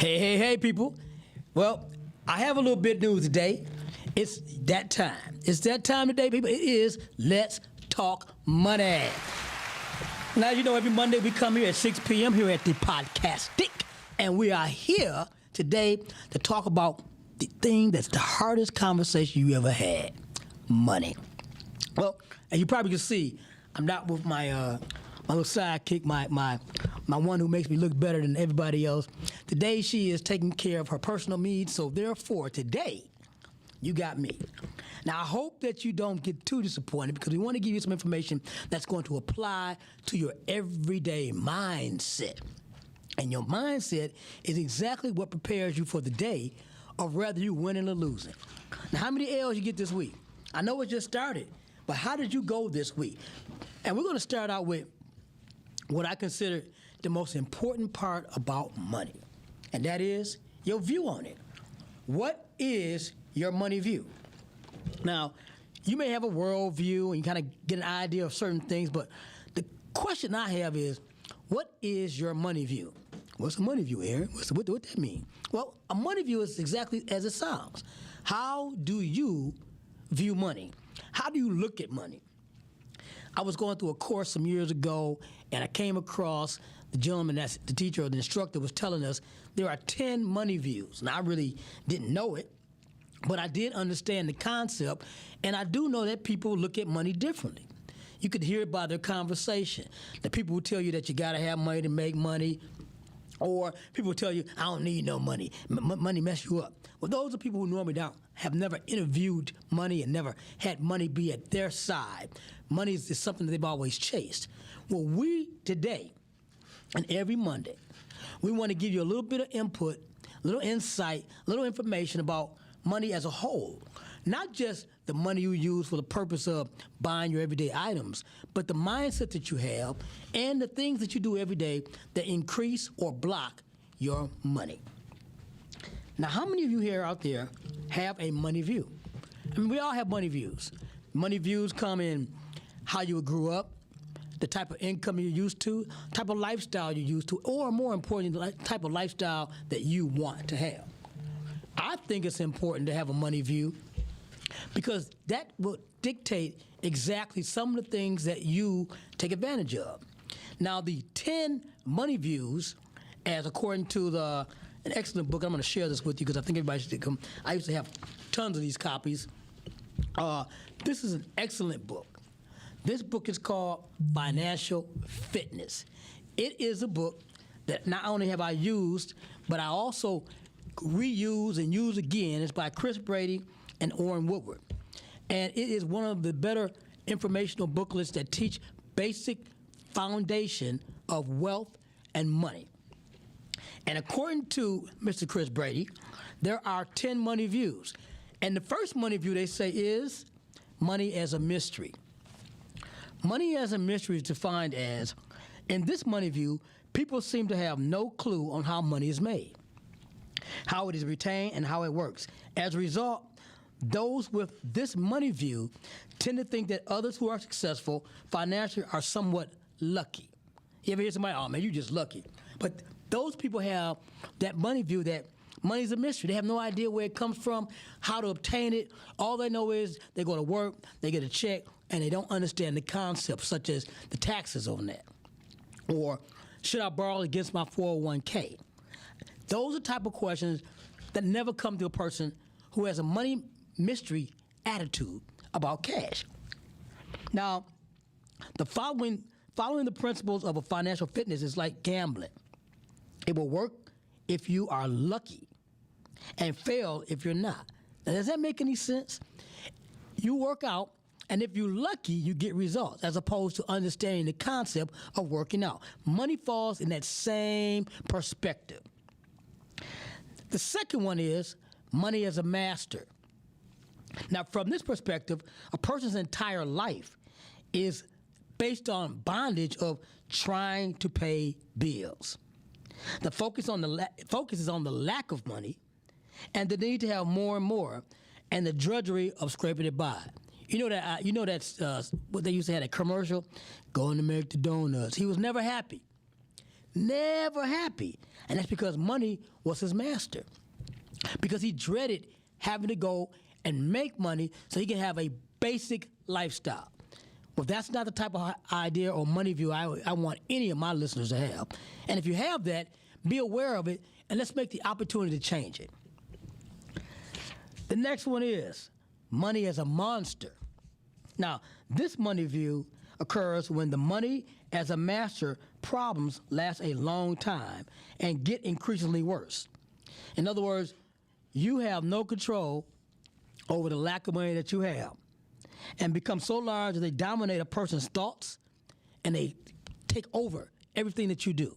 Hey, people. Well, I have a little bit of news today. It's that time. It's that time today, people. It is Let's Talk Money. Now, you know, every Monday we come here at 6 p.m. here at the Podcastic, and we are here today to talk about the thing that's the hardest conversation you ever had, money. Well, as you probably can see, I'm not with my little sidekick, my one who makes me look better than everybody else. Today, she is taking care of her personal needs, so therefore, today, you got me. Now, I hope that you don't get too disappointed because we want to give you some information that's going to apply to your everyday mindset. And your mindset is exactly what prepares you for the day of whether you're winning or losing. Now, how many L's you get this week? I know it just started, but how did you go this week? And we're going to start out with what I consider the most important part about money, and that is your view on it. What is your money view? Now, you may have a world view and you kind of get an idea of certain things, but the question I have is, what is your money view? What's a money view, Aaron? What that mean? Well, a money view is exactly as it sounds. How do you view money? How do you look at money? I was going through a course some years ago, and I came across the gentleman, that's the teacher or the instructor, was telling us there are 10 money views. And I really didn't know it, but I did understand the concept, and I do know that people look at money differently. You could hear it by their conversation. The people who tell you that you got to have money to make money, or people tell you, I don't need no money. Money mess you up. Well, those are people who normally have never interviewed money and never had money be at their side. Money is something that they've always chased. Well, we today, and every Monday, we want to give you a little bit of input, a little insight, a little information about money as a whole. Not just the money you use for the purpose of buying your everyday items, but the mindset that you have and the things that you do every day that increase or block your money. Now, how many of you here out there have a money view? I mean, we all have money views. Money views come in how you grew up, the type of income you're used to, type of lifestyle you're used to, or more importantly, the type of lifestyle that you want to have. I think it's important to have a money view because that will dictate exactly some of the things that you take advantage of. Now, the 10 money views, as according to an excellent book, I'm going to share this with you because I think everybody should come. I used to have tons of these copies. This is an excellent book. This book is called Financial Fitness. It is a book that not only have I used, but I also reuse and use again. It's by Chris Brady and Orrin Woodward. And it is one of the better informational booklets that teach basic foundation of wealth and money. And according to Mr. Chris Brady, there are 10 money views. And the first money view, they say, is money as a mystery. Money as a mystery is defined as, in this money view, people seem to have no clue on how money is made, how it is retained, and how it works. As a result, those with this money view tend to think that others who are successful financially are somewhat lucky. You ever hear somebody, oh man, you just lucky. But those people have that money view that money is a mystery. They have no idea where it comes from, how to obtain it. All they know is they go to work, they get a check, and they don't understand the concepts such as the taxes on that. Or should I borrow against my 401k? Those are the type of questions that never come to a person who has a money mystery attitude about cash. Now, following the principles of a financial fitness is like gambling. It will work if you are lucky and fail if you're not. Now, does that make any sense? You work out, and if you're lucky, you get results, as opposed to understanding the concept of working out. Money falls in that same perspective. The second one is money as a master. Now, from this perspective, a person's entire life is based on bondage of trying to pay bills. The focus is on the lack of money and the need to have more and more and the drudgery of scraping it by. You know that's what they used to have, a commercial, going to make the donuts. He was never happy. never happy. And that's because money was his master. Because he dreaded having to go and make money so he can have a basic lifestyle. Well, that's not the type of idea or money view I want any of my listeners to have. And if you have that, be aware of it, and let's make the opportunity to change it. The next one is money as a monster. Now, this money view occurs when the money as a master problems last a long time and get increasingly worse. In other words, you have no control over the lack of money that you have and become so large that they dominate a person's thoughts and they take over everything that you do.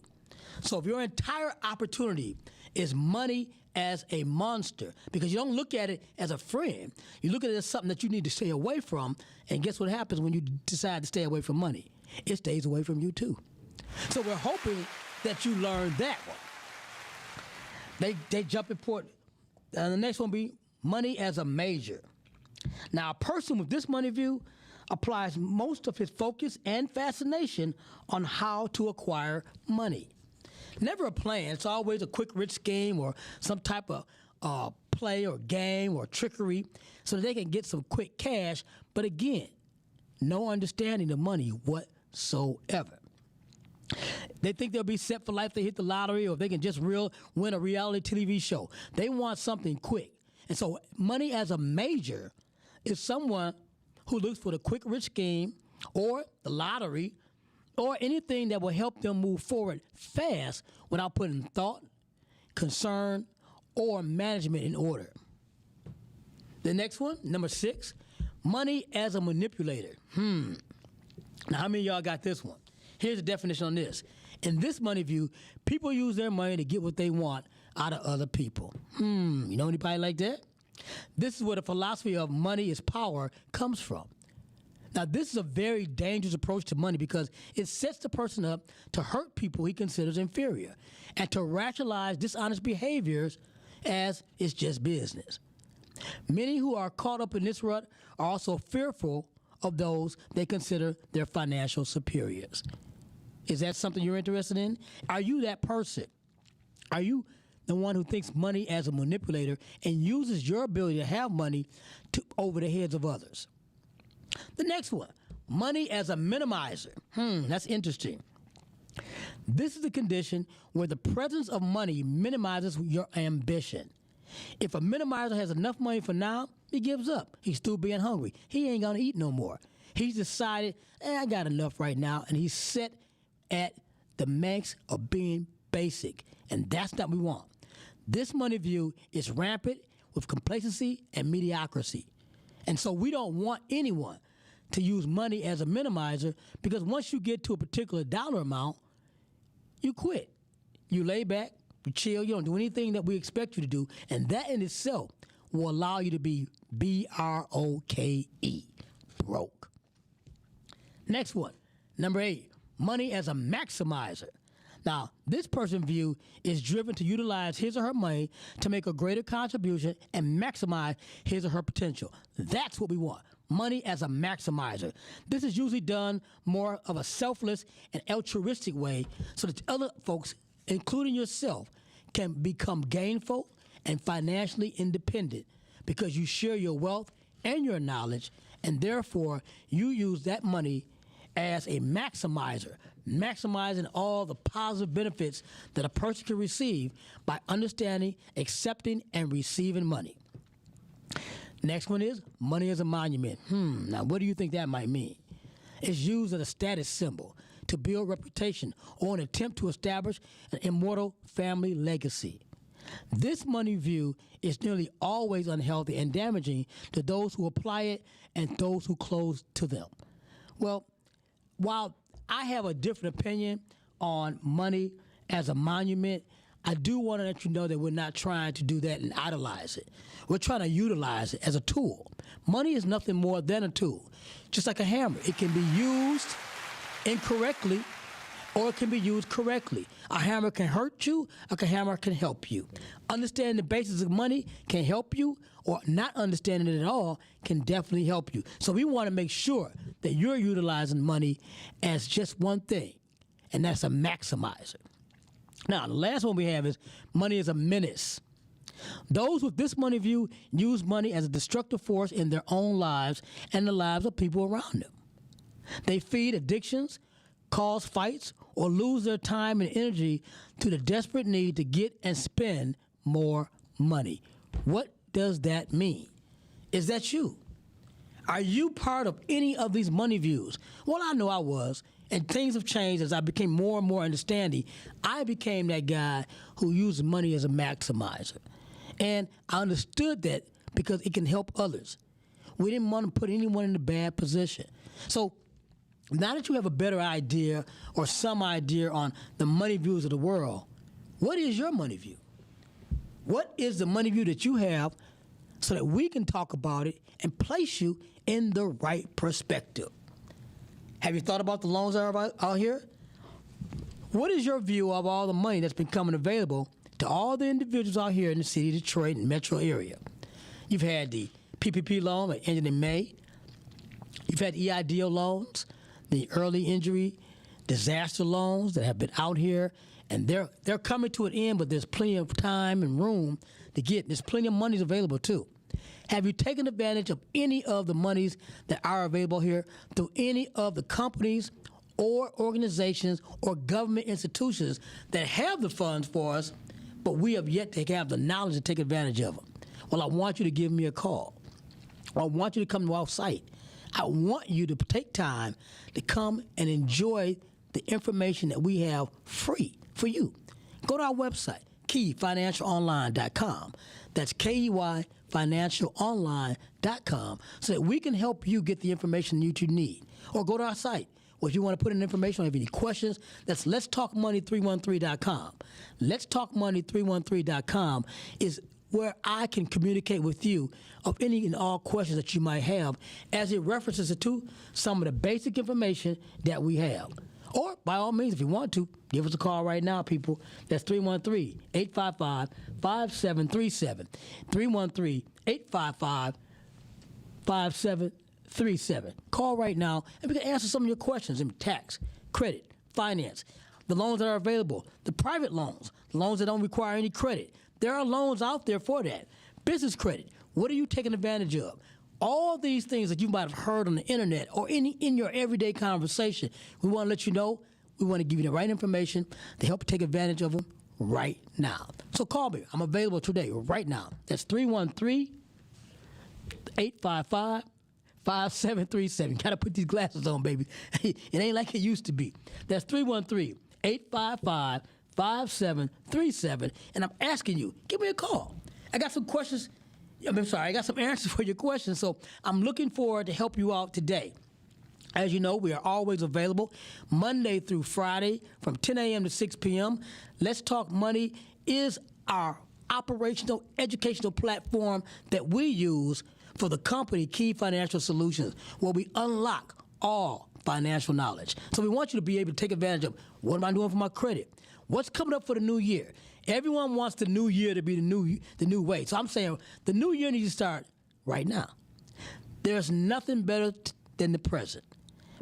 So if your entire opportunity is money as a monster, because you don't look at it as a friend, you look at it as something that you need to stay away from, and guess what happens when you decide to stay away from money? It stays away from you too. So we're hoping that you learn that one. They jump important. The next one be money as a major. Now, a person with this money view applies most of his focus and fascination on how to acquire money. Never a plan. It's always a quick rich scheme or some type of play or game or trickery so that they can get some quick cash. But again, no understanding of money whatsoever. They think they'll be set for life if they hit the lottery or if they can just win a reality TV show. They want something quick. And so money as a major is someone who looks for the quick rich scheme or the lottery or anything that will help them move forward fast without putting thought, concern, or management in order. The next one, number 6, money as a manipulator. Now, how many of y'all got this one? Here's the definition on this. In this money view, people use their money to get what they want out of other people. You know anybody like that? This is where the philosophy of money is power comes from. Now, this is a very dangerous approach to money because it sets the person up to hurt people he considers inferior and to rationalize dishonest behaviors as it's just business. Many who are caught up in this rut are also fearful of those they consider their financial superiors. Is that something you're interested in? Are you that person? Are you the one who thinks money as a manipulator and uses your ability to have money over the heads of others? The next one, money as a minimizer. That's interesting. This is the condition where the presence of money minimizes your ambition. If a minimizer has enough money for now, he gives up. He's still being hungry. He ain't gonna eat no more. He's decided, I got enough right now, and he's set at the max of being basic, and that's not what we want. This money view is rampant with complacency and mediocrity. And so we don't want anyone to use money as a minimizer because once you get to a particular dollar amount, you quit. You lay back, you chill, you don't do anything that we expect you to do, and that in itself will allow you to be B-R-O-K-E, broke. Next one, number 8, money as a maximizer. Now, this person's view is driven to utilize his or her money to make a greater contribution and maximize his or her potential. That's what we want, money as a maximizer. This is usually done more of a selfless and altruistic way so that other folks, including yourself, can become gainful and financially independent because you share your wealth and your knowledge, and therefore you use that money as a maximizer, maximizing all the positive benefits that a person can receive by understanding, accepting, and receiving money. Next one is money as a monument. Now what do you think that might mean? It's used as a status symbol to build reputation or an attempt to establish an immortal family legacy. This money view is nearly always unhealthy and damaging to those who apply it and those who close to them. Well, while I have a different opinion on money as a monument, I do want to let you know that we're not trying to do that and idolize it. We're trying to utilize it as a tool. Money is nothing more than a tool, just like a hammer. It can be used incorrectly or it can be used correctly. A hammer can hurt you, a hammer can help you. Understanding the basics of money can help you, or not understanding it at all can definitely help you. So we want to make sure that you're utilizing money as just one thing, and that's a maximizer. Now, the last one we have is money is a menace. Those with this money view use money as a destructive force in their own lives and the lives of people around them. They feed addictions, cause fights, or lose their time and energy to the desperate need to get and spend more money. What does that mean? Is that you? Are you part of any of these money views? Well, I know I was, and things have changed as I became more and more understanding. I became that guy who used money as a maximizer. And I understood that because it can help others. We didn't want to put anyone in a bad position. So now that you have a better idea or some idea on the money views of the world, what is your money view? What is the money view that you have so that we can talk about it and place you in the right perspective? Have you thought about the loans that are out here? What is your view of all the money that's becoming available to all the individuals out here in the city of Detroit and metro area? You've had the PPP loan that ended in May. You've had EIDL loans, the early injury disaster loans that have been out here, and they're coming to an end, but there's plenty of time and room to get. There's plenty of monies available too. Have you taken advantage of any of the monies that are available here through any of the companies or organizations or government institutions that have the funds for us, but we have yet to have the knowledge to take advantage of them? Well, I want you to give me a call. I want you to come to our site. I want you to take time to come and enjoy the information that we have free for you. Go to our website, keyfinancialonline.com. That's KEYfinancialonline.com, so that we can help you get the information you need. Or go to our site. Or if you want to put in information or have any questions, that's letstalkmoney313.com. Letstalkmoney313.com is where I can communicate with you of any and all questions that you might have as it references to some of the basic information that we have. Or, by all means, if you want to, give us a call right now, people. That's 313-855-5737. 313-855-5737. Call right now, and we can answer some of your questions in tax, credit, finance, the loans that are available, the private loans, the loans that don't require any credit. There are loans out there for that. Business credit, what are you taking advantage of? All these things that you might have heard on the internet or in your everyday conversation, we want to let you know. We want to give you the right information to help you take advantage of them right now. So call me. I'm available today, right now. That's 313-855-5737. Got to put these glasses on, baby. It ain't like it used to be. That's 313-855-5737. And I'm asking you, give me a call. I got some questions. I got some answers for your questions, so I'm looking forward to help you out today. As you know, we are always available Monday through Friday from 10 a.m. to 6 p.m. Let's Talk Money is our operational, educational platform that we use for the company Key Financial Solutions, where we unlock all financial knowledge. So we want you to be able to take advantage of what am I doing for my credit? What's coming up for the new year? Everyone wants the new year to be the new way. So I'm saying the new year needs to start right now. There's nothing better than the present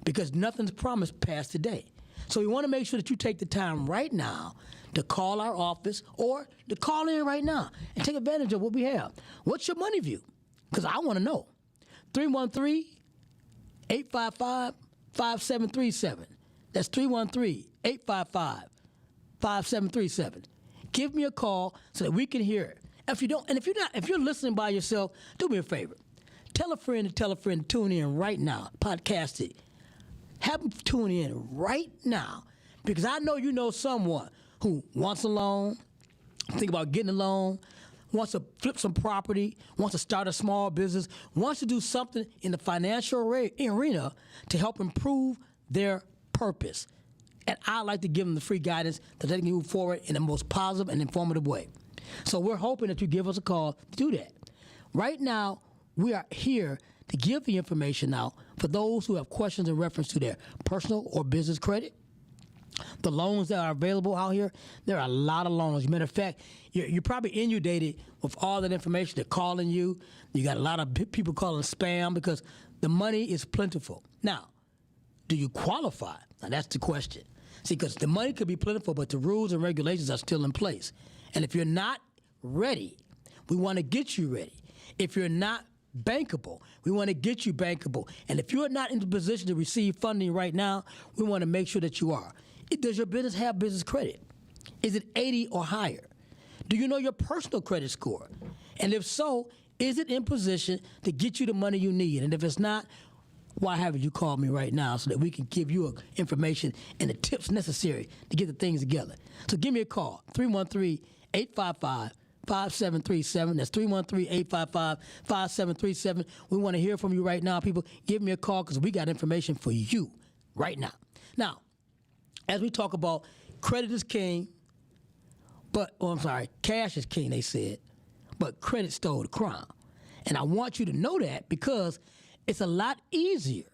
because nothing's promised past today. So we want to make sure that you take the time right now to call our office or to call in right now and take advantage of what we have. What's your money view? Because I want to know. 313-855-5737. That's 313-855-5737. Give me a call so that we can hear it. If you're listening by yourself, do me a favor. Tell a friend to tune in right now. Podcast it. Have them tune in right now because I know you know someone who wants a loan, think about getting a loan, wants to flip some property, wants to start a small business, wants to do something in the financial arena to help improve their purpose. And I like to give them the free guidance that they can move forward in the most positive and informative way. So we're hoping that you give us a call to do that. Right now, we are here to give the information out for those who have questions in reference to their personal or business credit. The loans that are available out here, there are a lot of loans. As a matter of fact, you're probably inundated with all that information. They're calling you. You got a lot of people calling spam because the money is plentiful. Now, do you qualify? Now, that's the question. See, because the money could be plentiful, but the rules and regulations are still in place. And if you're not ready, we want to get you ready. If you're not bankable, we want to get you bankable. And if you're not in the position to receive funding right now, we want to make sure that you are. Does your business have business credit? Is it 80 or higher? Do you know your personal credit score? And if so, is it in position to get you the money you need? And if it's not, why haven't you called me right now so that we can give you information and the tips necessary to get the things together? So give me a call, 313-855-5737. That's 313-855-5737. We want to hear from you right now, people. Give me a call because we got information for you right now. Now, as we talk about credit is king, cash is king, they said, but credit stole the crown. And I want you to know that because it's a lot easier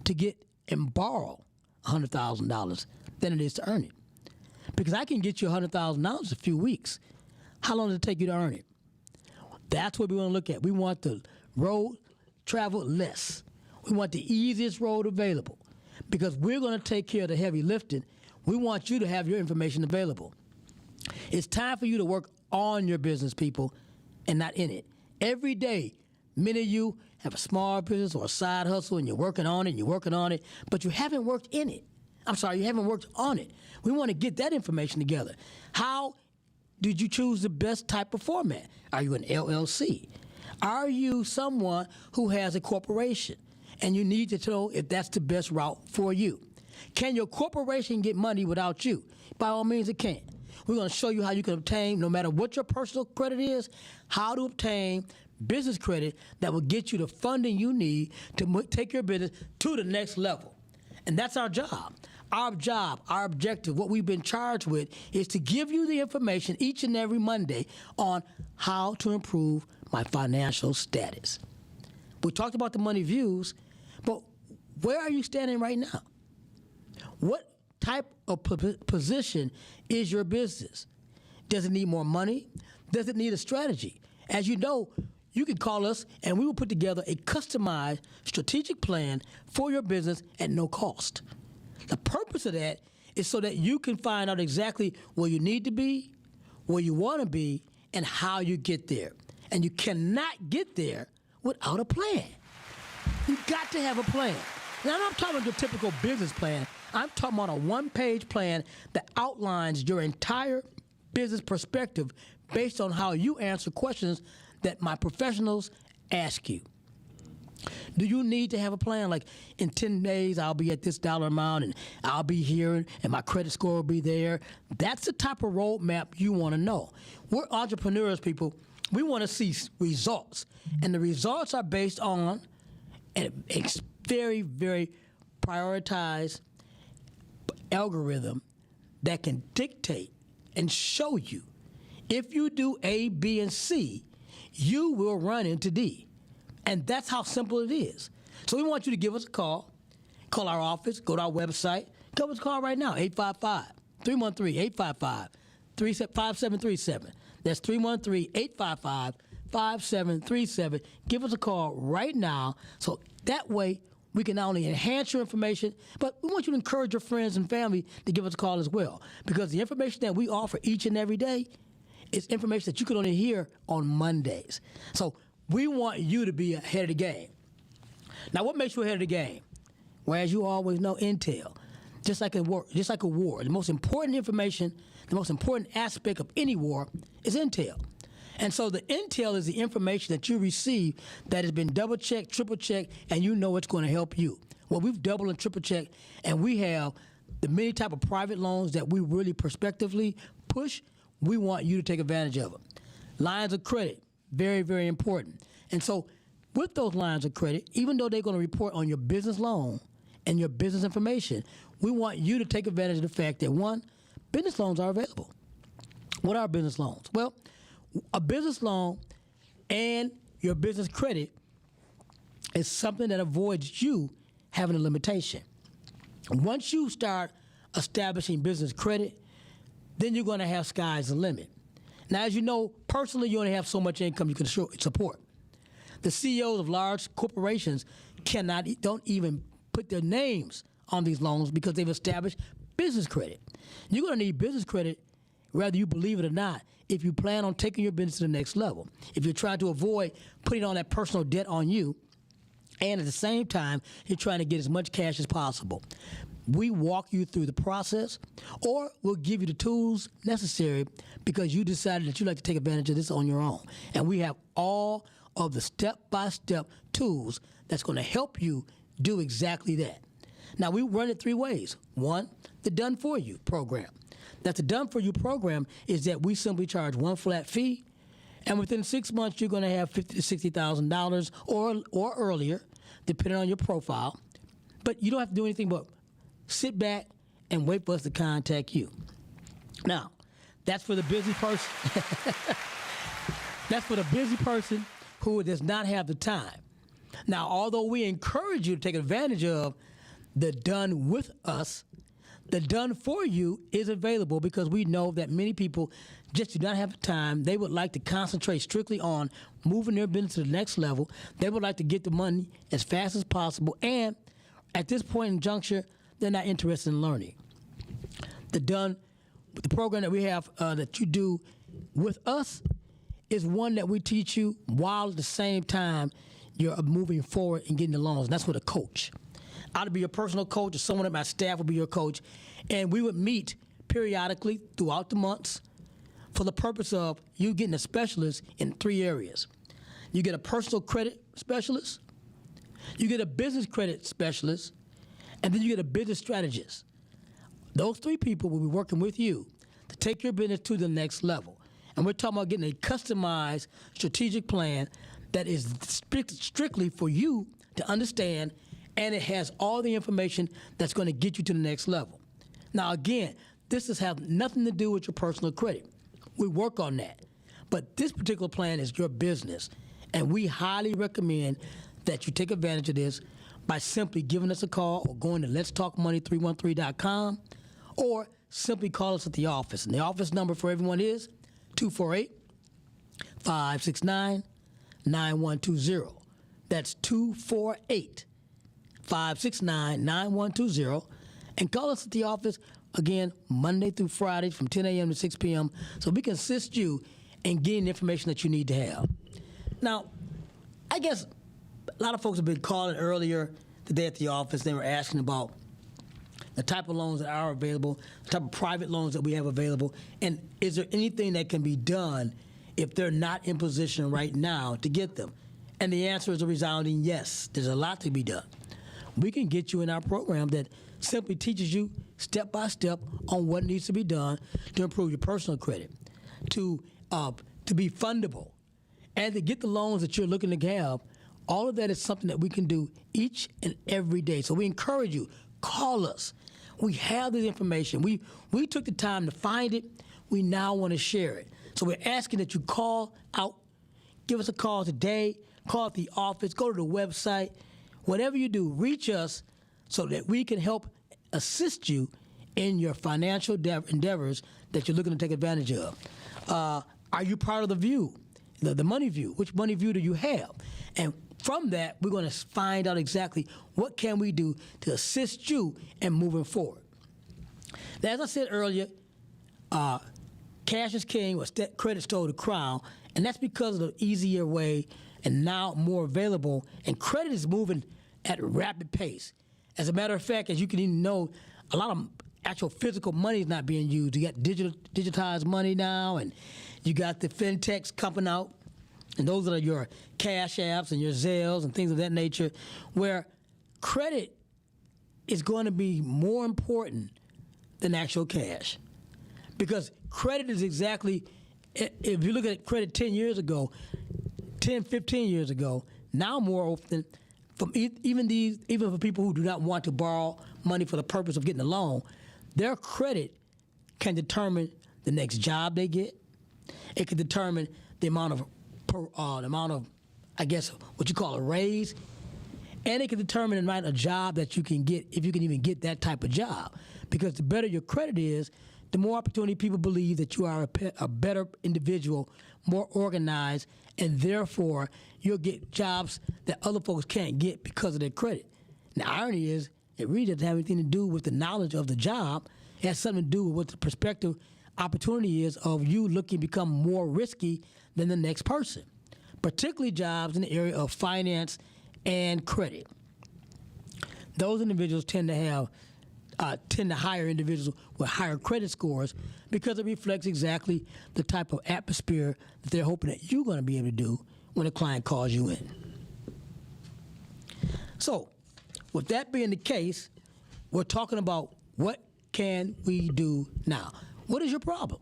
to get and borrow $100,000 than it is to earn it. Because I can get you $100,000 in a few weeks. How long does it take you to earn it? That's what we want to look at. We want the road traveled less. We want the easiest road available because we're going to take care of the heavy lifting. We want you to have your information available. It's time for you to work on your business, people, and not in it. Every day, many of you have a small business or a side hustle, and you're working on it, but you haven't worked in it. You haven't worked on it. We want to get that information together. How did you choose the best type of format? Are you an LLC? Are you someone who has a corporation? And you need to know if that's the best route for you. Can your corporation get money without you? By all means, it can. We're going to show you how you can obtain, no matter what your personal credit is, how to obtain business credit that will get you the funding you need to take your business to the next level. And that's our job. Our objective, what we've been charged with, is to give you the information each and every Monday on how to improve my financial status. We talked about the money views, but where are you standing right now? What type of position is your business? Does it need more money? Does it need a strategy? As you know, you can call us and we will put together a customized strategic plan for your business at no cost. The purpose of that is so that you can find out exactly where you need to be, where you want to be, and how you get there. And you cannot get there without a plan. You've got to have a plan. Now, I'm not talking about your typical business plan. I'm talking about a one-page plan that outlines your entire business perspective based on how you answer questions that my professionals ask you. Do you need to have a plan? Like, in 10 days, I'll be at this dollar amount, and I'll be here, and my credit score will be there. That's the type of roadmap you want to know. We're entrepreneurs, people. We want to see results, and the results are based on a very, very prioritized algorithm that can dictate and show you if you do A, B, and C, you will run into D. And that's how simple it is. So we want you to give us a call our office, go to our website. Give us a call right now, 855-313-855-5737. That's 313-855-5737. Give us a call right now so that way we can not only enhance your information, but we want you to encourage your friends and family to give us a call as well. Because the information that we offer each and every day is information that you can only hear on Mondays. So we want you to be ahead of the game. Now, what makes you ahead of the game? Well, as you always know, intel. Just like a war, the most important information, the most important aspect of any war is intel. And so the intel is the information that you receive that has been double-checked, triple-checked, and you know it's going to help you. Well, we've double and triple-checked, and we have the many type of private loans that we really prospectively push. We want you to take advantage of them. Lines of credit, very, very important. And so with those lines of credit, even though they're going to report on your business loan and your business information, we want you to take advantage of the fact that, one, business loans are available. What are business loans? Well, a business loan and your business credit is something that avoids you having a limitation. Once you start establishing business credit, then you're going to have sky's the limit. Now, as you know, personally, you only have so much income you can support. The CEOs of large corporations don't even put their names on these loans because they've established business credit. You're going to need business credit, whether you believe it or not, if you plan on taking your business to the next level. If you're trying to avoid putting on that personal debt on you, and at the same time, you're trying to get as much cash as possible. We walk you through the process, or we'll give you the tools necessary because you decided that you'd like to take advantage of this on your own. And we have all of the step-by-step tools that's going to help you do exactly that. Now, we run it three ways. One, the Done For You program. That's the Done For You program is that we simply charge one flat fee, and within 6 months, you're going to have $50,000 to $60,000 or earlier, depending on your profile. But you don't have to do anything but sit back and wait for us to contact you. Now, that's for the busy person. That's for the busy person who does not have the time. Now, although we encourage you to take advantage of the Done With Us, the Done For You is available because we know that many people just do not have the time. They would like to concentrate strictly on moving their business to the next level. They would like to get the money as fast as possible. And at this point in juncture, they're not interested in learning. The program that we have that you do with us is one that we teach you while at the same time you're moving forward and getting the loans. And that's with a coach. I'd be your personal coach, or someone at my staff would be your coach, and we would meet periodically throughout the months for the purpose of you getting a specialist in three areas. You get a personal credit specialist, you get a business credit specialist, and then you get a business strategist. Those three people will be working with you to take your business to the next level. And we're talking about getting a customized strategic plan that is strictly for you to understand, and it has all the information that's going to get you to the next level. Now, again, this has have nothing to do with your personal credit. We work on that. But this particular plan is your business, and we highly recommend that you take advantage of this by simply giving us a call or going to letstalkmoney313.com or simply call us at the office. And the office number for everyone is 248-569-9120. That's 248-569-9120. And call us at the office, again, Monday through Friday from 10 a.m. to 6 p.m. so we can assist you in getting the information that you need to have. Now, I guess a lot of folks have been calling earlier today at the office. They were asking about the type of loans that are available, the type of private loans that we have available, and is there anything that can be done if they're not in position right now to get them? And the answer is a resounding yes. There's a lot to be done. We can get you in our program that simply teaches you step by step on what needs to be done to improve your personal credit, to be fundable, and to get the loans that you're looking to have. All of that is something that we can do each and every day. So we encourage you, call us. We have this information. We took the time to find it. We now want to share it. So we're asking that you call out, give us a call today, call at the office, go to the website. Whatever you do, reach us so that we can help assist you in your financial endeavors that you're looking to take advantage of. Are you part of the view, the money view? Which money view do you have? And from that, we're going to find out exactly what can we do to assist you in moving forward. Now, as I said earlier, cash is king, or credit stole the crown, and that's because of the easier way and now more available, and credit is moving at a rapid pace. As a matter of fact, as you can even know, a lot of actual physical money is not being used. You got digitized money now, and you got the fintechs coming out, and those are your Cash Apps and your Zelles and things of that nature, where credit is going to be more important than actual cash. Because credit is exactly, if you look at credit 10 years ago, 10, 15 years ago, now more often, even for people who do not want to borrow money for the purpose of getting a loan, their credit can determine the next job they get. It can determine the amount of, I guess, what you call a raise, and it can determine the amount of job that you can get, if you can even get that type of job. Because the better your credit is, the more opportunity people believe that you are a better individual, more organized, and therefore you'll get jobs that other folks can't get because of their credit. The irony is It really doesn't have anything to do with the knowledge of the job. It has something to do with what the perspective opportunity is of you looking to become more risky than the next person, particularly jobs in the area of finance and credit. Those individuals tend to hire individuals with higher credit scores because it reflects exactly the type of atmosphere that they're hoping that you're going to be able to do when a client calls you in. So, with that being the case, we're talking about what can we do now? What is your problem?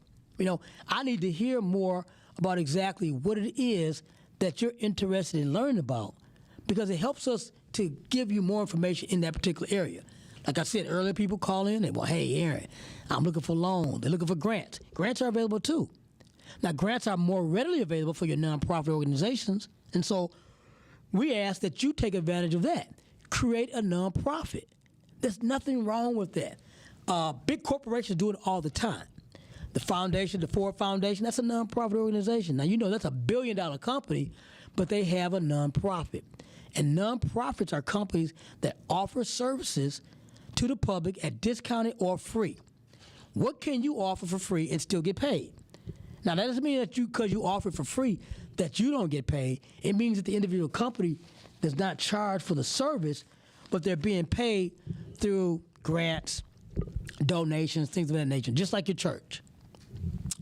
I need to hear more about exactly what it is that you're interested in learning about, because it helps us to give you more information in that particular area. Like I said earlier, people call in and, well, hey, Aaron, I'm looking for loans. They're looking for grants. Grants are available too. Now, grants are more readily available for your nonprofit organizations, and so we ask that you take advantage of that. Create a nonprofit. There's nothing wrong with that. Big corporations do it all the time. The foundation, the Ford Foundation, that's a nonprofit organization. Now, that's a billion-dollar company, but they have a nonprofit. And nonprofits are companies that offer services to the public at discounted or free. What can you offer for free and still get paid? Now, that doesn't mean that because you offer it for free, that you don't get paid. It means that the individual company does not charge for the service, but they're being paid through grants, donations, things of that nature, just like your church.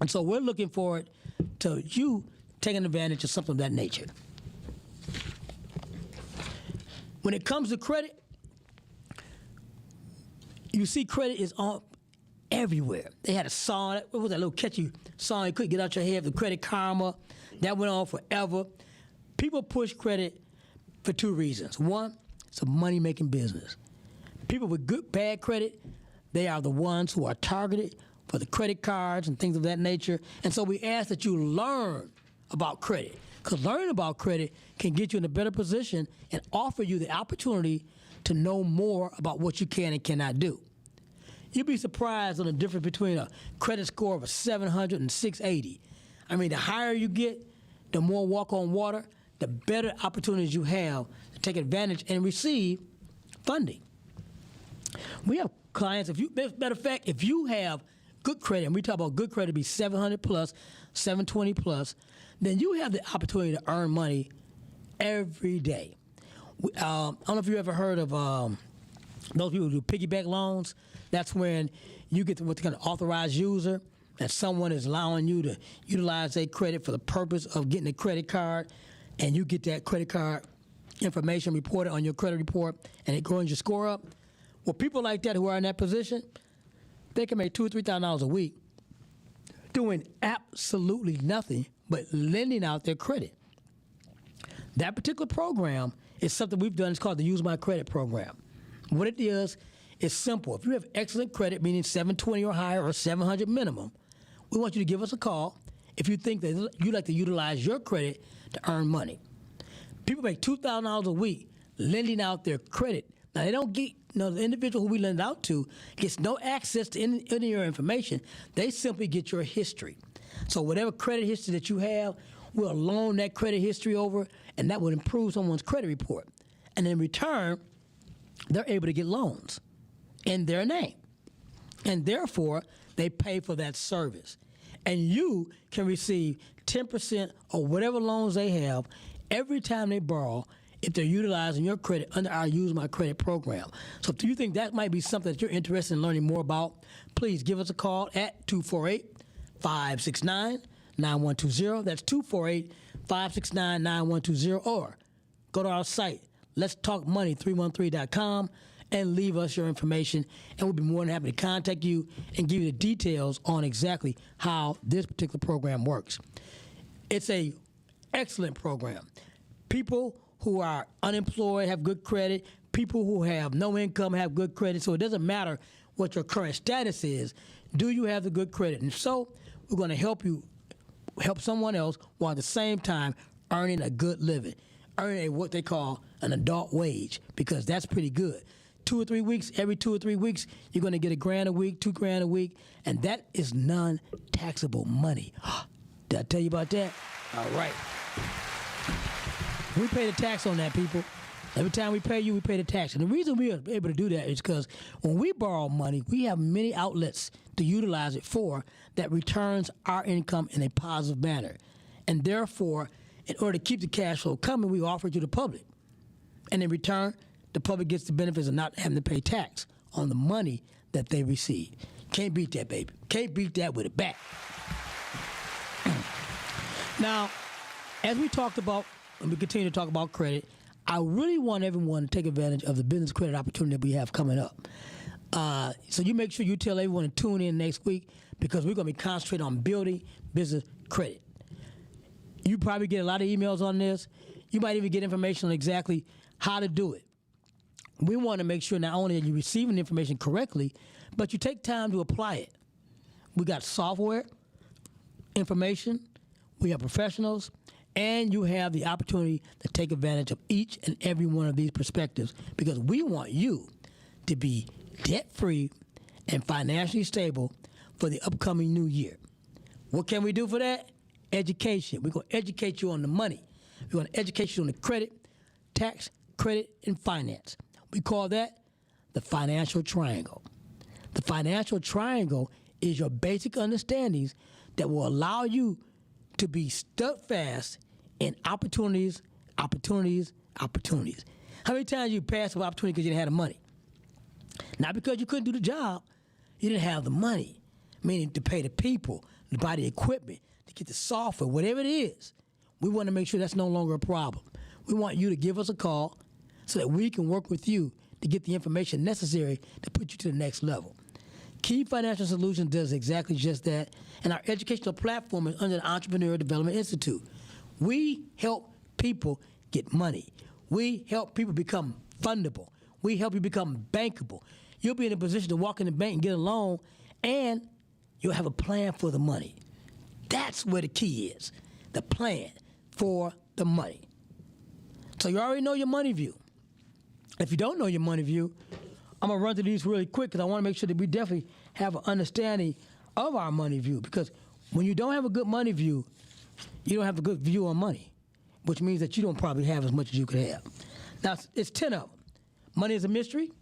And so we're looking forward to you taking advantage of something of that nature. When it comes to credit, you see credit is on everywhere. They had a song, what was that little catchy song you couldn't get out your head, the Credit Karma. That went on forever. People push credit for two reasons. One, it's a money-making business. People with bad credit, they are the ones who are targeted for the credit cards and things of that nature. And so we ask that you learn about credit, because learning about credit can get you in a better position and offer you the opportunity to know more about what you can and cannot do. You'd be surprised on the difference between a credit score of a 700 and 680. I mean, the higher you get, the more walk on water, the better opportunities you have to take advantage and receive funding. We have clients, matter of fact, if you have good credit, and we talk about good credit be 700 plus, 720 plus, then you have the opportunity to earn money every day. I don't know if you ever heard of those people who do piggyback loans. That's when you get what's called an authorized user, that someone is allowing you to utilize their credit for the purpose of getting a credit card, and you get that credit card information reported on your credit report, and it grows your score up. Well, people like that who are in that position, they can make $2,000 or $3,000 a week doing absolutely nothing but lending out their credit. That particular program is something we've done. It's called the Use My Credit program. What it is, it's simple. If you have excellent credit, meaning 720 or higher or 700 minimum, we want you to give us a call if you think that you'd like to utilize your credit to earn money. People make $2,000 a week lending out their credit. Now, they don't get, the individual who we lend out to gets no access to any of your information. They simply get your history. So whatever credit history that you have, we'll loan that credit history over, and that would improve someone's credit report. And in return, they're able to get loans in their name. And therefore, they pay for that service. And you can receive 10% of whatever loans they have every time they borrow if they're utilizing your credit under our Use My Credit program. So if you think that might be something that you're interested in learning more about, please give us a call at 248-569-9120. That's 248-569-9120. Or go to our site, letstalkmoney313.com, and leave us your information, and we'll be more than happy to contact you and give you the details on exactly how this particular program works. It's a excellent program. People who are unemployed have good credit. People who have no income have good credit. So it doesn't matter what your current status is. Do you have the good credit? And so we're going to help you help someone else while at the same time earning a good living, earning what they call an adult wage, because that's pretty good. Every 2 or 3 weeks, you're going to get $1,000 a week, $2,000 a week, and that is non-taxable money. Did I tell you about that? All right. We pay the tax on that, people, Every time we pay you, we pay the tax. And the reason we are able to do that is because when we borrow money, we have many outlets to utilize it for that returns our income in a positive manner. And therefore, in order to keep the cash flow coming, we offer it to the public. And in return, the public gets the benefits of not having to pay tax on the money that they receive. Can't beat that, baby. Can't beat that with a bat. Now, as we talked about, and we continue to talk about credit, I really want everyone to take advantage of the business credit opportunity that we have coming up. So you make sure you tell everyone to tune in next week because we're going to be concentrating on building business credit. You probably get a lot of emails on this. You might even get information on exactly how to do it. We want to make sure not only that you're receiving the information correctly, but you take time to apply it. We got software, information, we have professionals, and you have the opportunity to take advantage of each and every one of these perspectives because we want you to be debt-free and financially stable for the upcoming new year. What can we do for that? Education. We're going to educate you on the money. We're going to educate you on the credit, tax, credit, and finance. We call that the financial triangle. The financial triangle is your basic understandings that will allow you to be steadfast in opportunities, opportunities, opportunities. How many times you passed an opportunity because you didn't have the money? Not because you couldn't do the job, you didn't have the money, meaning to pay the people, to buy the equipment, to get the software, whatever it is. We want to make sure that's no longer a problem. We want you to give us a call so that we can work with you to get the information necessary to put you to the next level. Key Financial Solutions does exactly just that, and our educational platform is under the Entrepreneur Development Institute. We help people get money. We help people become fundable. We help you become bankable. You'll be in a position to walk in the bank and get a loan, and you'll have a plan for the money. That's where the key is, the plan for the money. So you already know your money view. If you don't know your money view, I'm going to run through these really quick because I want to make sure that we definitely have an understanding of our money view because when you don't have a good money view, you don't have a good view on money, which means that you don't probably have as much as you could have. Now, it's 10 of them. Money is a mystery.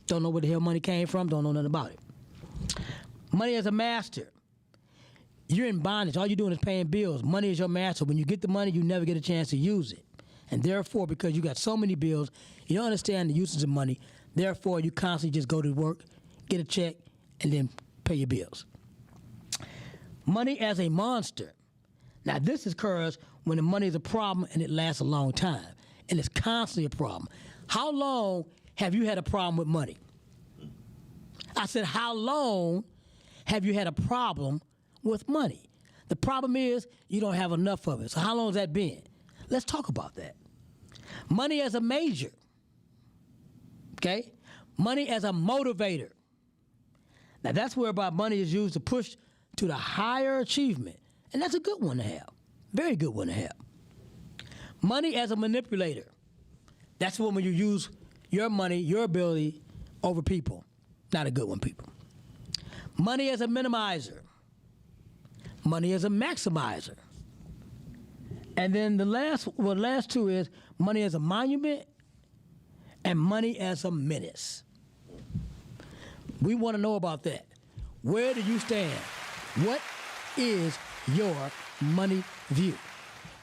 Don't know where the hell money came from. Don't know nothing about it. Money as a master. You're in bondage. All you're doing is paying bills. Money is your master. When you get the money, you never get a chance to use it. And therefore, because you got so many bills, you don't understand the uses of money. Therefore, you constantly just go to work, get a check, and then pay your bills. Money as a monster. Now, this occurs when the money is a problem and it lasts a long time, and it's constantly a problem. How long have you had a problem with money? I said, how long have you had a problem with money? The problem is you don't have enough of it. So how long has that been? Let's talk about that. Money as a major. Okay? Money as a motivator. Now, that's whereby money is used to push to the higher achievement. And that's a good one to have. Very good one to have. Money as a manipulator. That's when you use your money, your ability over people. Not a good one, people. Money as a minimizer. Money as a maximizer. And then the last two is money as a monument and money as a menace. We want to know about that. Where do you stand? What is your money view?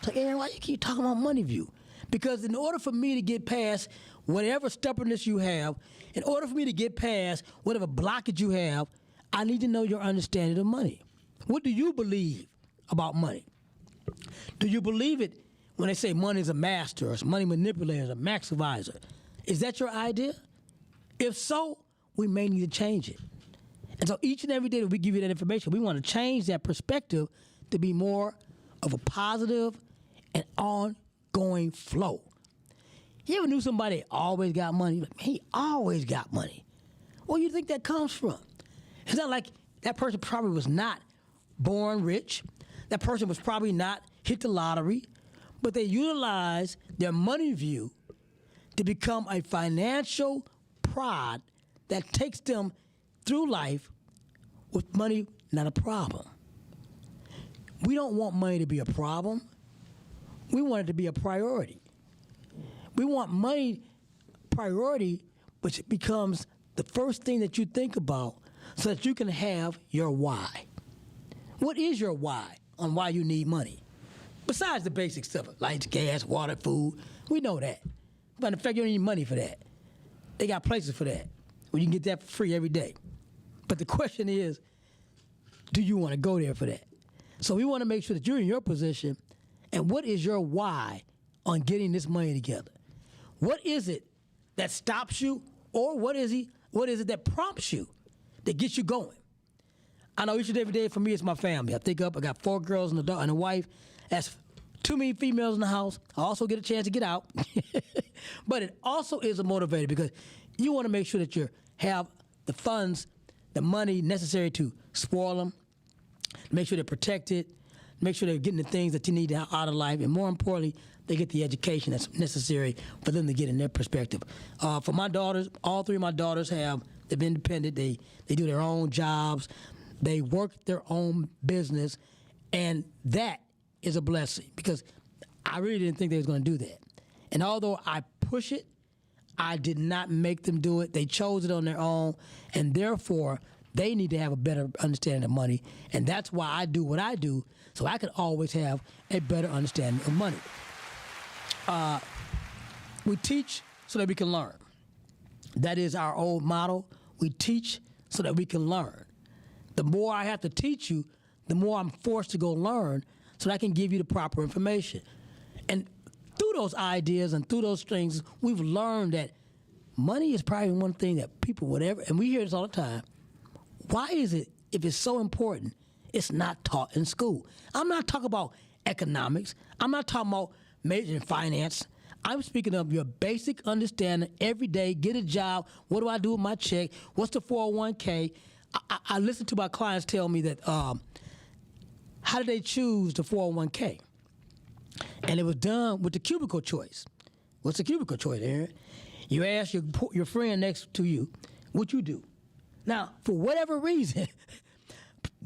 So, Aaron, why you keep talking about money view? Because in order for me to get past whatever stubbornness you have, in order for me to get past whatever blockage you have, I need to know your understanding of money. What do you believe about money? Do you believe it when they say money is a master or money manipulator, a maximizer? Is that your idea? If so, we may need to change it. And so each and every day that we give you that information, we want to change that perspective to be more of a positive and ongoing flow. You ever knew somebody always got money? Like, man, he always got money. Where do you think that comes from? It's not like that person probably was not born rich. That person was probably not hit the lottery, but they utilized their money view to become a financial prod that takes them through life with money not a problem. We don't want money to be a problem. We want it to be a priority. We want money priority, which becomes the first thing that you think about so that you can have your why. What is your why on why you need money? Besides the basic stuff, lights, gas, water, food, we know that. But in fact, you don't need money for that. They got places for that where you can get that for free every day. But the question is, do you want to go there for that? So we want to make sure that you're in your position, and what is your why on getting this money together? What is it that stops you, or what is it that prompts you, that gets you going? I know each and every day for me, it's my family. I think up, I got 4 girls and a wife. That's too many females in the house. I also get a chance to get out. But it also is a motivator because you want to make sure that you have the funds, the money necessary to spoil them, make sure they're protected, make sure they're getting the things that you need out of life, and more importantly, they get the education that's necessary for them to get in their perspective. For my daughters, all 3 of my daughters they've been independent. They do their own jobs. They work their own business, and that is a blessing because I really didn't think they was going to do that. And although I push it, I did not make them do it. They chose it on their own, and therefore they need to have a better understanding of money, and that's why I do what I do, so I can always have a better understanding of money. We teach so that we can learn. That is our old motto. We teach so that we can learn. The more I have to teach you, the more I'm forced to go learn so that I can give you the proper information. And through those ideas and through those things, we've learned that money is probably one thing that people would ever, and we hear this all the time, why is it, if it's so important, it's not taught in school? I'm not talking about economics. I'm not talking about major in finance. I'm speaking of your basic understanding every day, get a job, what do I do with my check, what's the 401k? I listen to my clients tell me that, how did they choose the 401k? And it was done with the cubicle choice. What's the cubicle choice, Aaron? You ask your friend next to you, what you do? Now, for whatever reason,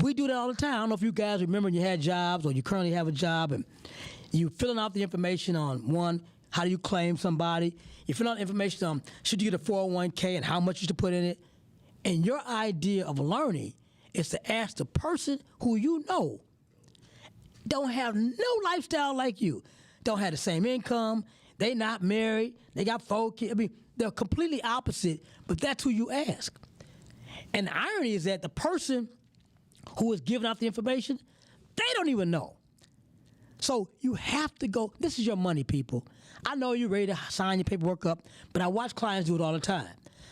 we do that all the time. I don't know if you guys remember you had jobs or you currently have a job, and you filling out the information on one, how do you claim somebody? You fill out information on should you get a 401k and how much you should put in it. And your idea of learning is to ask the person who you know don't have no lifestyle like you, don't have the same income, they not married, they got 4 kids. I mean, they're completely opposite, but that's who you ask. And the irony is that the person who is giving out the information, they don't even know. So you have to go, this is your money, people. I know you're ready to sign your paperwork up, but I watch clients do it all the time.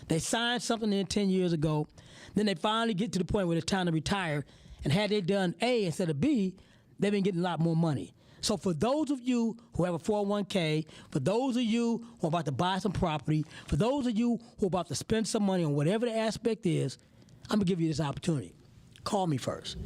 They signed something in 10 years ago, then they finally get to the point where it's time to retire, and had they done A instead of B, they've been getting a lot more money. So for those of you who have a 401k, for those of you who are about to buy some property, for those of you who are about to spend some money on whatever the aspect is, I'm going to give you this opportunity. Call me first.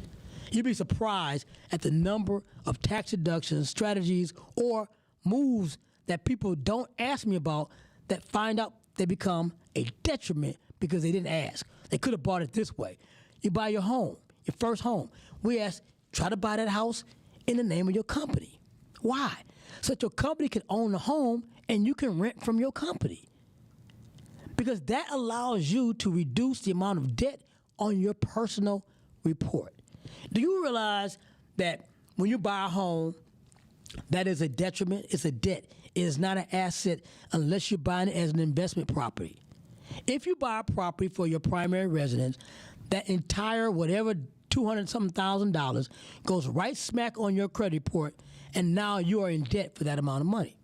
You'd be surprised at the number of tax deductions, strategies, or moves that people don't ask me about that find out they become a detriment because they didn't ask. They could have bought it this way. You buy your home, your first home. We ask, try to buy that house in the name of your company. Why? So that your company can own the home and you can rent from your company. Because that allows you to reduce the amount of debt on your personal report. Do you realize that when you buy a home, that is a detriment? It's a debt. It is not an asset unless you're buying it as an investment property. If you buy a property for your primary residence, that entire whatever $200,000 goes right smack on your credit report, and now you are in debt for that amount of money.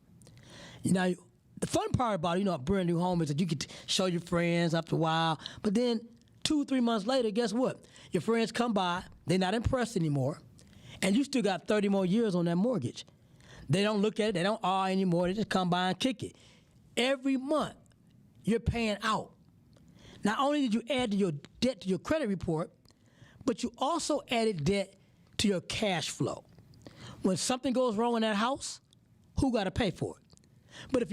Now, the fun part about a brand new home is that you can show your friends after a while, but then 2-3 months later, guess what? Your friends come by, they're not impressed anymore, and you still got 30 more years on that mortgage. They don't look at it, they don't anymore, they just come by and kick it. Every month, you're paying out. Not only did you add to your debt to your credit report, but you also added debt to your cash flow. When something goes wrong in that house, who got to pay for it? But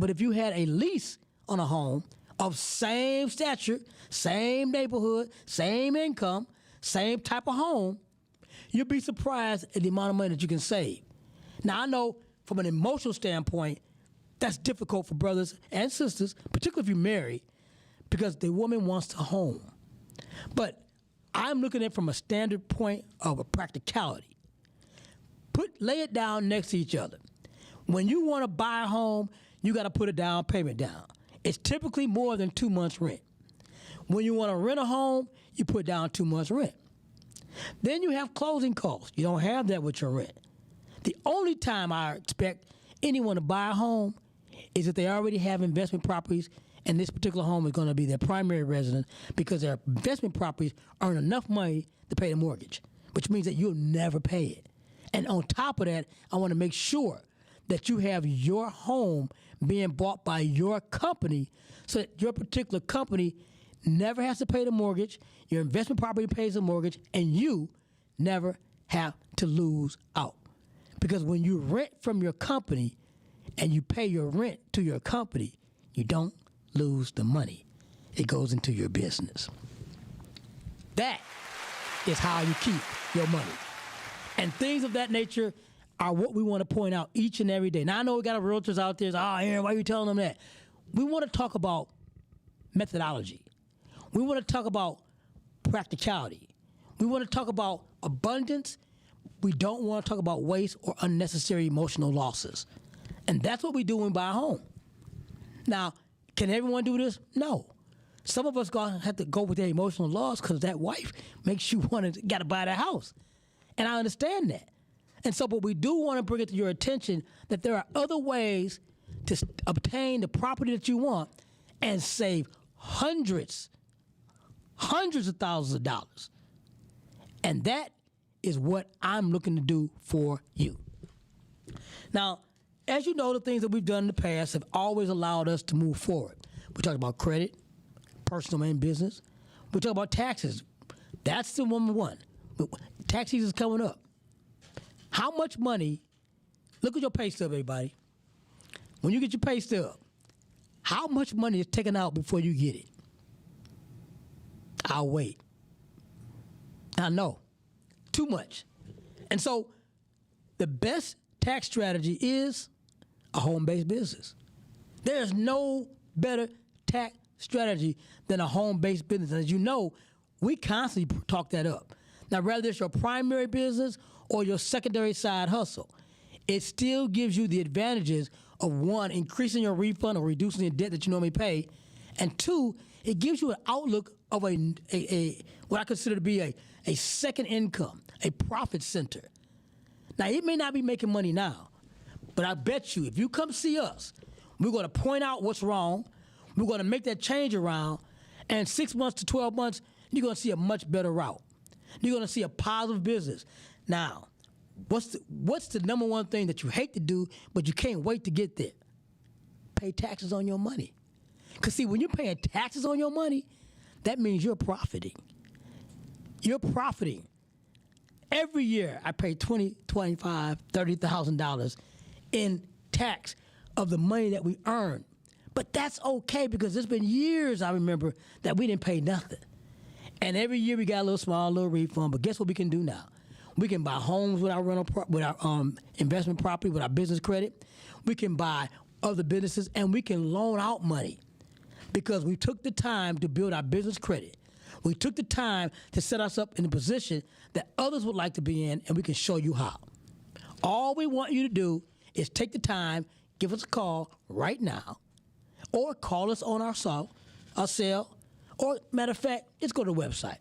if you had a lease on a home of same stature, same neighborhood, same income, same type of home, you'll be surprised at the amount of money that you can save. Now, I know from an emotional standpoint, That's difficult for brothers and sisters, particularly if you're married, because the woman wants a home. But I'm looking at it from a standard point of a practicality. Lay it down next to each other. When you want to buy a home, you got to put a down payment down. It's typically more than 2 months' rent. When you want to rent a home, you put down 2 months' rent. Then you have closing costs. You don't have that with your rent. The only time I expect anyone to buy a home is if they already have investment properties and this particular home is going to be their primary residence because their investment properties earn enough money to pay the mortgage, which means that you'll never pay it. And on top of that, I want to make sure that you have your home being bought by your company so that your particular company never has to pay the mortgage, your investment property pays the mortgage, and you never have to lose out. Because when you rent from your company and you pay your rent to your company, you don't lose the money. It goes into your business. That is how you keep your money. And things of that nature are what we want to point out each and every day. Now, I know we got realtors out there, Aaron, why are you telling them that? We want to talk about methodology. We want to talk about practicality. We want to talk about abundance. We don't want to talk about waste or unnecessary emotional losses. And that's what we do when we buy a home. Now, can everyone do this? No. Some of us have to go with their emotional loss because that wife makes you got to buy that house. And I understand that. And so, but we do want to bring it to your attention that there are other ways to obtain the property that you want and save hundreds of thousands of dollars. And that is what I'm looking to do for you. Now, as you know, the things that we've done in the past have always allowed us to move forward. We talked about credit, personal and business. We talk about taxes. That's the number one. Tax season is coming up. How much money, look at your pay stub, everybody. When you get your pay stub, how much money is taken out before you get it? I'll wait. I know. Too much. And so the best tax strategy is a home-based business. There's no better tax strategy than a home-based business. And as you know, we constantly talk that up. Now, whether it's your primary business or your secondary side hustle, it still gives you the advantages of, one, increasing your refund or reducing the debt that you normally pay, and two, it gives you an outlook of what I consider to be a second income, a profit center. Now, it may not be making money now, but I bet you if you come see us, we're going to point out what's wrong, we're going to make that change around, and 6 months to 12 months, you're going to see a much better route. You're going to see a positive business. Now, what's the number one thing that you hate to do, but you can't wait to get there? Pay taxes on your money. Because, see, when you're paying taxes on your money, that means you're profiting. You're profiting. Every year, I pay $20,000, $25,000, $30,000 in tax of the money that we earn. But that's okay because there's been years, I remember, that we didn't pay nothing. And every year we got a little refund. But guess what we can do now? We can buy homes with our investment property, with our business credit. We can buy other businesses, and we can loan out money because we took the time to build our business credit. We took the time to set us up in a position that others would like to be in, and we can show you how. All we want you to do is take the time, give us a call right now, or call us on our cell, or matter of fact, just go to the website.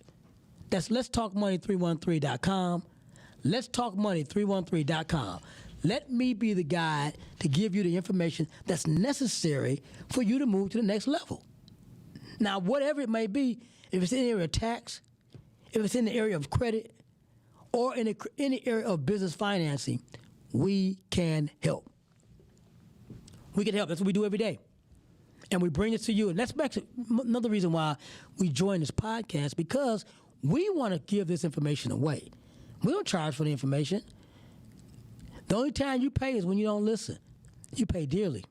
That's letstalkmoney313.com. Letstalkmoney313.com. Let me be the guide to give you the information that's necessary for you to move to the next level. Now, whatever it may be, if it's in the area of tax, if it's in the area of credit, or in the area of business financing, we can help. We can help. That's what we do every day. And we bring it to you. And that's another reason why we join this podcast, because we want to give this information away. We don't charge for the information. The only time you pay is when you don't listen. You pay dearly.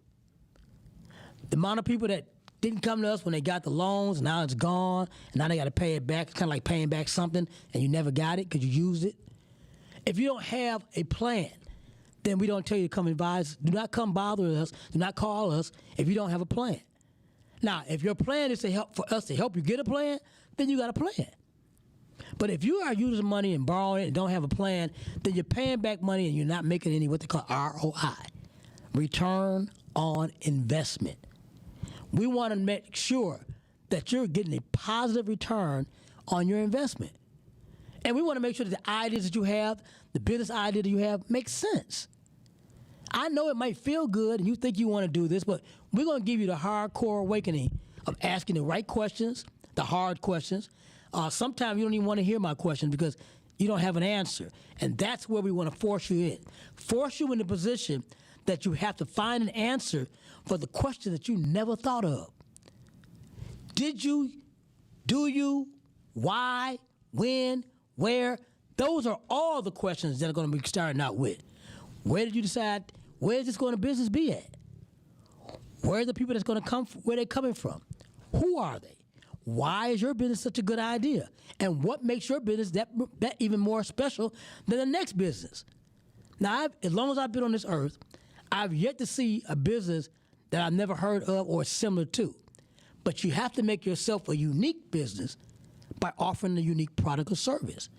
The amount of people that didn't come to us when they got the loans, now it's gone, and now they got to pay it back. It's kind of like paying back something, and you never got it because you used it. If you don't have a plan then we don't tell you to come advise. Do not come bother us. Do not call us if you don't have a plan. Now, if your plan is for us to help you get a plan, then you got a plan. But if you are using money and borrowing it and don't have a plan, then you're paying back money and you're not making any what they call ROI, return on investment. We want to make sure that you're getting a positive return on your investment. And we want to make sure that the ideas that you have, the business idea that you have, makes sense. I know it might feel good and you think you want to do this, but we're going to give you the hardcore awakening of asking the right questions, the hard questions. Sometimes you don't even want to hear my questions because you don't have an answer. And that's where we want to force you in. Force you in the position that you have to find an answer for the question that you never thought of. Did you? Do you? Why? When? Where? Those are all the questions that are going to be starting out with. Where did you decide? Where is this going to business be at? Where are the people that's going to come? Where are they coming from? Who are they? Why is your business such a good idea? And what makes your business that even more special than the next business? Now, as long as I've been on this earth, I've yet to see a business that I've never heard of or similar to. But you have to make yourself a unique business by offering a unique product or service.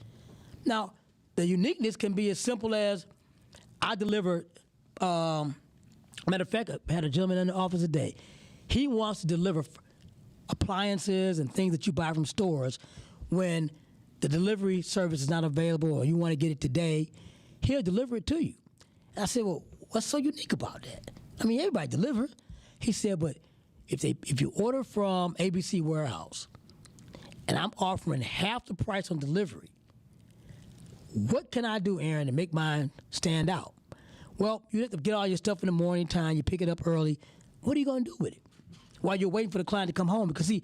Now, the uniqueness can be as simple as I delivered, matter of fact, I had a gentleman in the office today. He wants to deliver appliances and things that you buy from stores when the delivery service is not available or you want to get it today. He'll deliver it to you. And I said, well, what's so unique about that? I mean, everybody deliver. He said, but if you order from ABC Warehouse and I'm offering half the price on delivery, what can I do, Aaron, to make mine stand out? Well, you have to get all your stuff in the morning time. You pick it up early. What are you going to do with it while you're waiting for the client to come home? Because, see,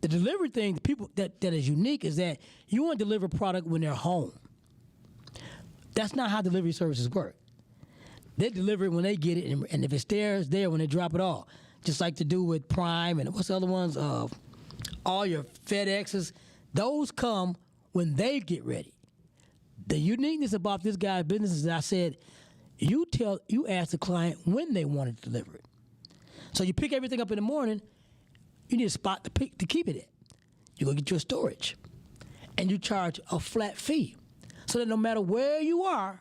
the delivery thing, the people that is unique is that you want to deliver product when they're home. That's not how delivery services work. They deliver it when they get it, and if it's there, it's there when they drop it off. Just like to do with Prime and what's the other ones? All your FedExes. Those come when they get ready. The uniqueness about this guy's business is that I said, you ask the client when they want it delivered. So you pick everything up in the morning, you need a spot to keep it at. You go get your storage, and you charge a flat fee so that no matter where you are,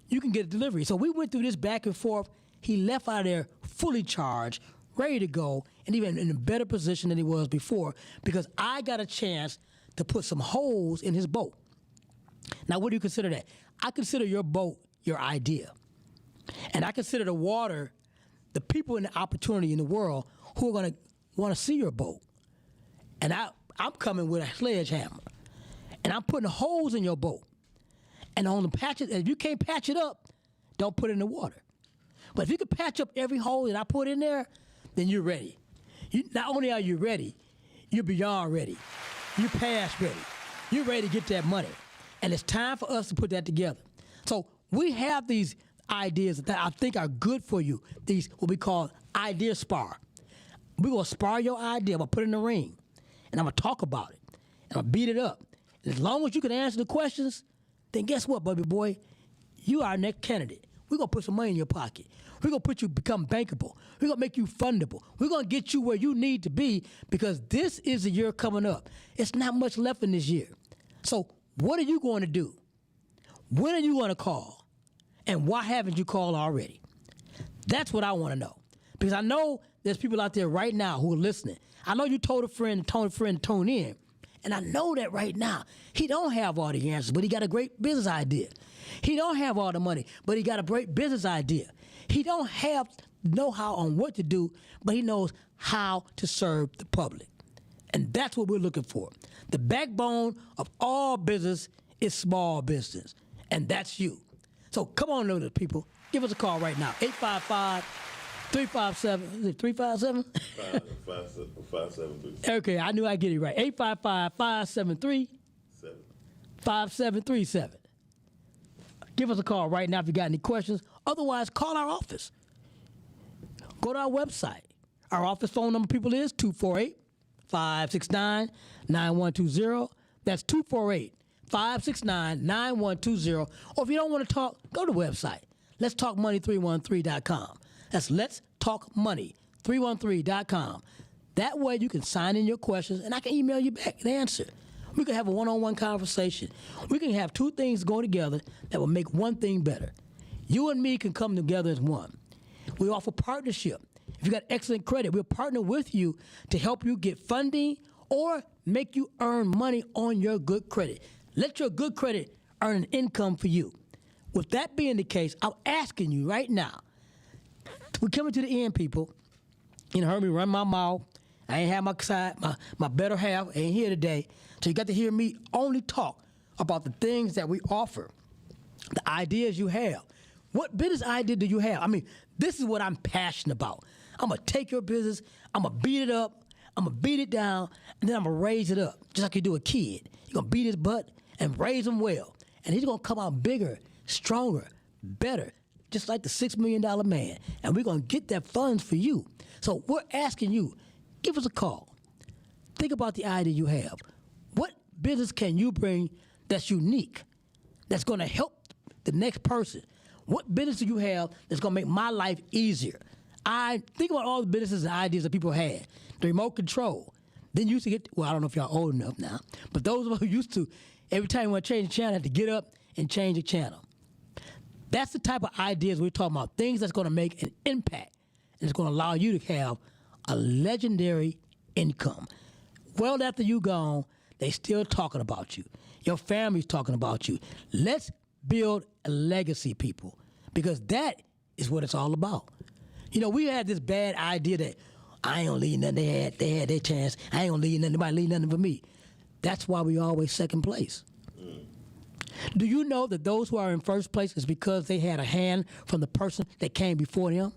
you can get a delivery. So we went through this back and forth. He left out of there fully charged, ready to go, and even in a better position than he was before because I got a chance to put some holes in his boat. Now, what do you consider that? I consider your boat your idea. And I consider the water the people in the opportunity in the world who are going to want to see your boat. And I'm coming with a sledgehammer. And I'm putting holes in your boat. And on the patches, if you can't patch it up, don't put it in the water. But if you can patch up every hole that I put in there, then you're ready. Not only are you ready, you're beyond ready. You're past ready. You're ready to get that money. And it's time for us to put that together. So we have these ideas that I think are good for you. These what we call idea spar. We're going to spar your idea. I'm going to put it in the ring. And I'm going to talk about it. And I'm going to beat it up. And as long as you can answer the questions, then guess what, baby boy? You are our next candidate. We're going to put some money in your pocket. We're going to put you become bankable. We're going to make you fundable. We're going to get you where you need to be because this is the year coming up. It's not much left in this year. So what are you going to do? When are you going to call? And why haven't you called already? That's what I want to know. Because I know there's people out there right now who are listening. I know you told a friend to tune in. And I know that right now, he don't have all the answers, but he got a great business idea. He don't have all the money, but he got a great business idea. He don't have know-how on what to do, but he knows how to serve the public. And that's what we're looking for. The backbone of all business is small business, and that's you. So come on, little people. Give us a call right now, 855-357, is it 357? 573. Okay, I knew I'd get it right. 855-573-5737. Give us a call right now if you got any questions. Otherwise, call our office. Go to our website. Our office phone number, people, is 248-569-9120. That's 248-569-9120. Or if you don't want to talk, go to the website. letstalkmoney313.com. That's letstalkmoney313.com. That way you can sign in your questions and I can email you back an answer. We can have a one-on-one conversation. We can have two things go together that will make one thing better. You and me can come together as one. We offer partnership. If you got excellent credit, we'll partner with you to help you get funding or make you earn money on your good credit. Let your good credit earn an income for you. With that being the case, I'm asking you right now, we're coming to the end, people. You know, heard me run my mouth. I ain't have my side, my better half ain't here today. So you got to hear me only talk about the things that we offer, the ideas you have. What business idea do you have? I mean, this is what I'm passionate about. I'm going to take your business, I'm going to beat it up, I'm going to beat it down, and then I'm going to raise it up, just like you do a kid. You're going to beat his butt and raise him well. And he's going to come out bigger, stronger, better, just like the $6 million man. And we're going to get that funds for you. So we're asking you, give us a call. Think about the idea you have. What business can you bring that's unique, that's going to help the next person? What business do you have that's going to make my life easier? I think about all the businesses and ideas that people had. The remote control. Then you used to get, well, I don't know if y'all old enough now, but those of us who used to, every time you want to change the channel, have to get up and change the channel. That's the type of ideas we're talking about, things that's going to make an impact and it's going to allow you to have a legendary income. Well after you gone, they still talking about you. Your family's talking about you. Let's build a legacy, people, because that is what it's all about. You know, we had this bad idea that I ain't gonna leave nothing. They had their chance. I ain't gonna leave nothing. Nobody leave nothing for me. That's why we always second place. Do you know that those who are in first place is because they had a hand from the person that came before them?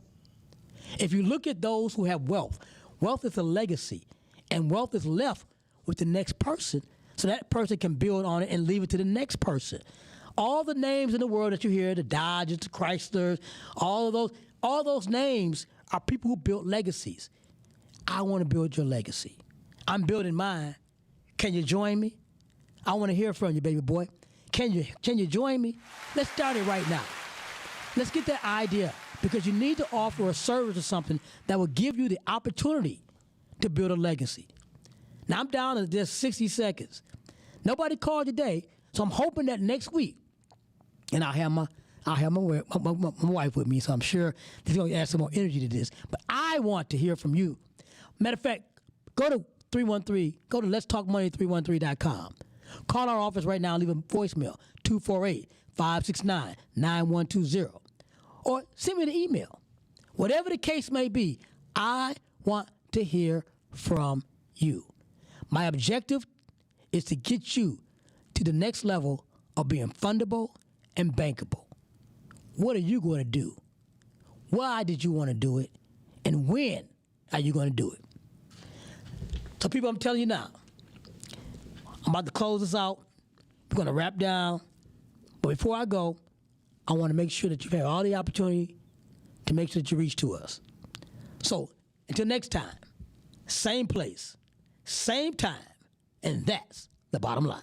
If you look at those who have wealth, wealth is a legacy, and wealth is left with the next person, so that person can build on it and leave it to the next person. All the names in the world that you hear, the Dodgers, the Chryslers, all those names are people who built legacies. I want to build your legacy. I'm building mine. Can you join me? I want to hear from you, baby boy. Can you join me? Let's start it right now. Let's get that idea, because you need to offer a service or something that will give you the opportunity to build a legacy. Now, I'm down to just 60 seconds. Nobody called today, so I'm hoping that next week, and I'll have my wife with me, so I'm sure there's going to add some more energy to this. But I want to hear from you. Matter of fact, go to letstalkmoney313.com. Call our office right now and leave a voicemail, 248-569-9120. Or send me an email. Whatever the case may be, I want to hear from you. My objective is to get you to the next level of being fundable and bankable. What are you going to do? Why did you want to do it? And when are you going to do it? So people, I'm telling you now, I'm about to close this out. We're going to wrap down. But before I go, I want to make sure that you've had all the opportunity to make sure that you reach to us. So until next time, same place, same time, and that's the bottom line.